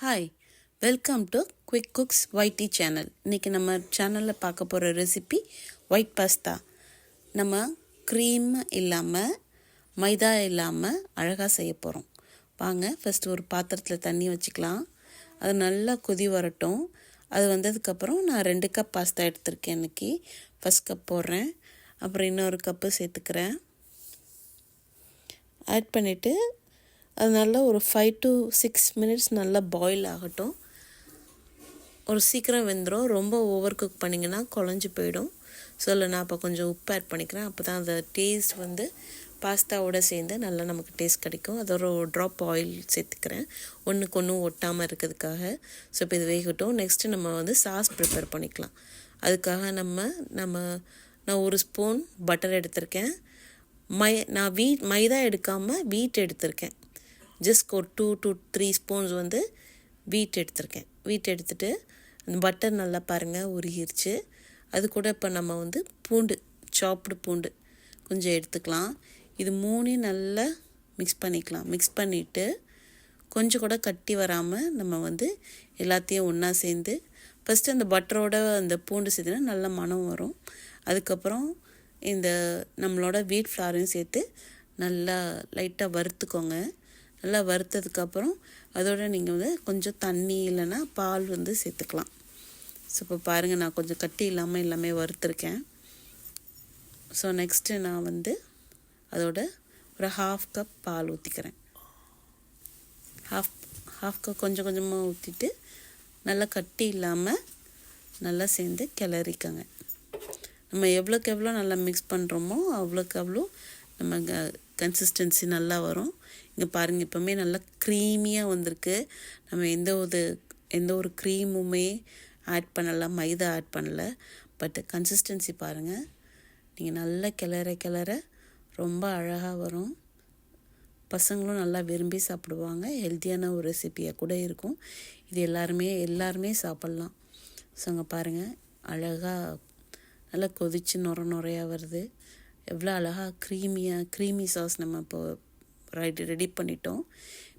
Hi, welcome to Quick Cooks Whitey channel. இன்றைக்கி நம்ம சேனலில் பார்க்க போகிற ரெசிபி ஒயிட் பாஸ்தா. நம்ம க்ரீம் இல்லாமல் மைதா இல்லாமல் அழகாக செய்ய போகிறோம். வாங்க, ஃபஸ்ட்டு ஒரு பாத்திரத்தில் தண்ணி வச்சுக்கலாம். அது நல்லா கொதி வரட்டும். அது வந்ததுக்கப்புறம் நான் 2 கப் பாஸ்தா எடுத்திருக்கேன். இன்றைக்கி ஃபஸ்ட் கப் போடுறேன், அப்புறம் இன்னொரு கப்பு சேர்த்துக்கிறேன். ஆட் பண்ணிவிட்டு அது நல்லா ஒரு 5 to 6 minutes நல்லா பாயில் ஆகட்டும். ஒரு சீக்கிரம் வெந்துடும். ரொம்ப ஓவர் குக் பண்ணிங்கன்னா குழஞ்சி போயிடும். ஸோ இல்லை, நான் அப்போ கொஞ்சம் உப்பு ஆட் பண்ணிக்கிறேன். அப்போ தான் அந்த டேஸ்ட் பாஸ்தாவோடு சேர்ந்து நல்லா நமக்கு டேஸ்ட் கிடைக்கும். அதோட ஒரு ட்ராப் ஆயில் சேர்த்துக்கிறேன், ஒன்றுக்கு ஒன்று ஒட்டாமல் இருக்கிறதுக்காக. ஸோ இப்போ இது வேகட்டும். நெக்ஸ்ட்டு நம்ம சாஸ் ப்ரிப்பேர் பண்ணிக்கலாம். அதுக்காக நான் 1 ஸ்பூன் பட்டர் எடுத்திருக்கேன். நான் மைதா எடுக்காமல் வீட் எடுத்திருக்கேன். ஜஸ்ட் ஒரு 2 to 3 ஸ்பூன்ஸ் வீட் எடுத்திருக்கேன். வீட் எடுத்துகிட்டு அந்த பட்டர் நல்லா பாருங்கள் உருகிருச்சு. அது கூட இப்போ நம்ம பூண்டு, சாப்டு பூண்டு கொஞ்சம் எடுத்துக்கலாம். இது 3 நல்லா மிக்ஸ் பண்ணிக்கலாம். மிக்ஸ் பண்ணிவிட்டு கொஞ்சம் கூட கட்டி வராமல் நம்ம எல்லாத்தையும் ஒன்றா சேர்ந்து ஃபஸ்ட்டு அந்த பட்டரோட அந்த பூண்டு சேர்த்துனா நல்ல மனம் வரும். அதுக்கப்புறம் இந்த நம்மளோட வீட் ஃப்ளாரையும் சேர்த்து நல்லா லைட்டாக வறுத்துக்கோங்க. நல்லா வறுத்ததுக்கப்புறம் அதோட நீங்கள் கொஞ்சம் தண்ணி இல்லைன்னா பால் சேர்த்துக்கலாம். ஸோ இப்போ பாருங்கள், நான் கொஞ்சம் கட்டி இல்லாமல் எல்லாமே வறுத்துருக்கேன். ஸோ நெக்ஸ்ட்டு நான் அதோட ஒரு 1/2 கப் பால் ஊற்றிக்கிறேன். ஹாஃப் கப் கொஞ்சம் கொஞ்சமாக ஊற்றிட்டு நல்லா கட்டி இல்லாமல் நல்லா சேர்ந்து கிளறிக்கங்க. நம்ம எவ்வளோக்கு எவ்வளோ நல்லா மிக்ஸ் பண்ணுறோமோ அவ்வளோக்கு அவ்வளோ நம்ம கன்சிஸ்டன்சி நல்லா வரும். இங்கே பாருங்கள், இப்போவுமே நல்லா க்ரீமியாக வந்திருக்கு. நம்ம எந்த ஒரு க்ரீமுமே ஆட் பண்ணலை, மைதா ஆட் பண்ணலை. பட் கன்சிஸ்டன்சி பாருங்கள், நீங்கள் நல்லா கிளற ரொம்ப அழகாக வரும். பசங்களும் நல்லா விரும்பி சாப்பிடுவாங்க. ஹெல்த்தியான ஒரு ரெசிபியாக கூட இருக்கும். இது எல்லாருமே சாப்பிட்லாம். ஸோ அங்கே பாருங்கள், அழகாக நல்லா கொதித்து நுரையாக வருது. எவ்வளோ அழகாக க்ரீமி சாஸ் நம்ம இப்போது ரெடி பண்ணிட்டோம்.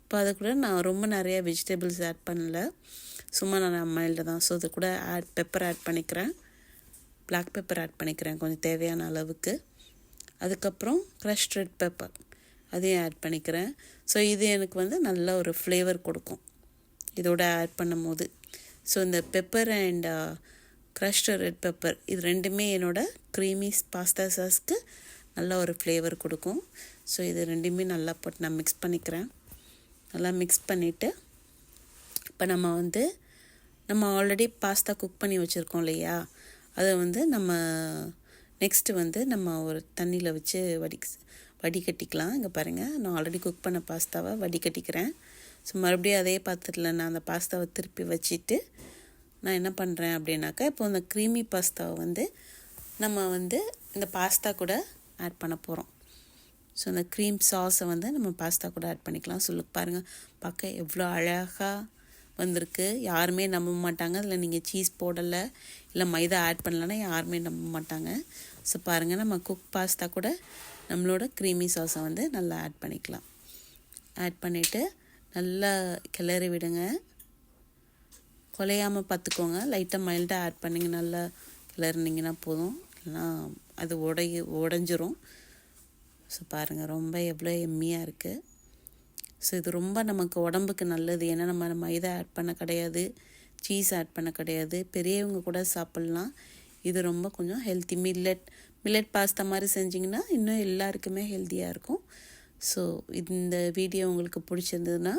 இப்போ அதை கூட நான் ரொம்ப நிறைய வெஜிடபிள்ஸ் ஆட் பண்ணல, சும்மா நான் மைல்டு தான். ஸோ அது கூட பெப்பர் ஆட் பண்ணிக்கிறேன், பிளாக் பெப்பர் ஆட் பண்ணிக்கிறேன் கொஞ்சம் தேவையான அளவுக்கு. அதுக்கப்புறம் க்ரஷ்ட் ரெட் பெப்பர் அதையும் ஆட் பண்ணிக்கிறேன். ஸோ இது எனக்கு நல்ல ஒரு ஃப்ளேவர் கொடுக்கும் இதோட ஆட் பண்ணும் போது. ஸோ இந்த pepper and crushed red pepper இது ரெண்டுமே என்னோடய க்ரீமி பாஸ்தா சாஸ்க்கு நல்ல ஒரு ஃப்ளேவர் கொடுக்கும். ஸோ இது ரெண்டுமே நல்லா போட்டு நான் மிக்ஸ் பண்ணிக்கிறேன். நல்லா மிக்ஸ் பண்ணிவிட்டு இப்போ நம்ம ஆல்ரெடி பாஸ்தா குக் பண்ணி வச்சுருக்கோம் இல்லையா, அதை நம்ம நெக்ஸ்ட்டு நம்ம ஒரு தண்ணியில் வச்சு வடிகட்டிக்கலாம். இங்கே பாருங்கள், நான் ஆல்ரெடி குக் பண்ண பாஸ்தாவை வடிகட்டிக்கிறேன். ஸோ மறுபடியும் அதே பாத்திரத்தில் நான் அந்த பாஸ்தாவை திருப்பி வச்சுட்டு நான் என்ன பண்ணுறேன் அப்படின்னாக்கா, இப்போ அந்த க்ரீமி பாஸ்தாவை நம்ம இந்த பாஸ்தா கூட ஆட் பண்ண போகிறோம். ஸோ அந்த க்ரீம் சாஸை நம்ம பாஸ்தா கூட ஆட் பண்ணிக்கலாம். சொல்லு பாருங்கள், பார்க்க எவ்வளோ அழகாக வந்திருக்கு. யாருமே நம்ப மாட்டாங்க. அதில் நீங்கள் சீஸ் போடலை இல்லை மைதா ஆட் பண்ணலைன்னா யாருமே நம்ப மாட்டாங்க. ஸோ பாருங்கள், நம்ம குக் பாஸ்தா கூட நம்மளோட க்ரீமி சாஸை நல்லா ஆட் பண்ணிக்கலாம். ஆட் பண்ணிவிட்டு நல்லா கிளறி விடுங்க. குலையாமல் பார்த்துக்கோங்க. லைட்டாக மைல்டாக ஆட் பண்ணிங்க நல்லா கிளறினீங்கன்னா போதும், இல்லைனா அது உடஞ்சிரும். ஸோ பாருங்கள், ரொம்ப எவ்வளோ எம்மியாக இருக்குது. ஸோ இது ரொம்ப நமக்கு உடம்புக்கு நல்லது. ஏன்னா நம்ம மைதா ஆட் பண்ண கிடையாது, சீஸ் ஆட் பண்ண கிடையாது. பெரியவங்க கூட சாப்பிட்லாம். இது ரொம்ப கொஞ்சம் ஹெல்த்தி. மில்லட் பாஸ்தா மாதிரி செஞ்சிங்கன்னா இன்னும் எல்லாருக்குமே ஹெல்த்தியாக இருக்கும். ஸோ இந்த வீடியோ உங்களுக்கு பிடிச்சிருந்ததுன்னா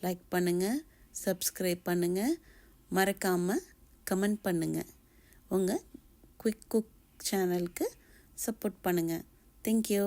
லைக் பண்ணுங்கள், சப்ஸ்கிரைப் பண்ணுங்கள், மறக்காமல் கமெண்ட் பண்ணுங்கள். உங்கள் குவிக் குக் சேனலுக்கு சப்போர்ட் பண்ணுங்கள். தேங்க்யூ.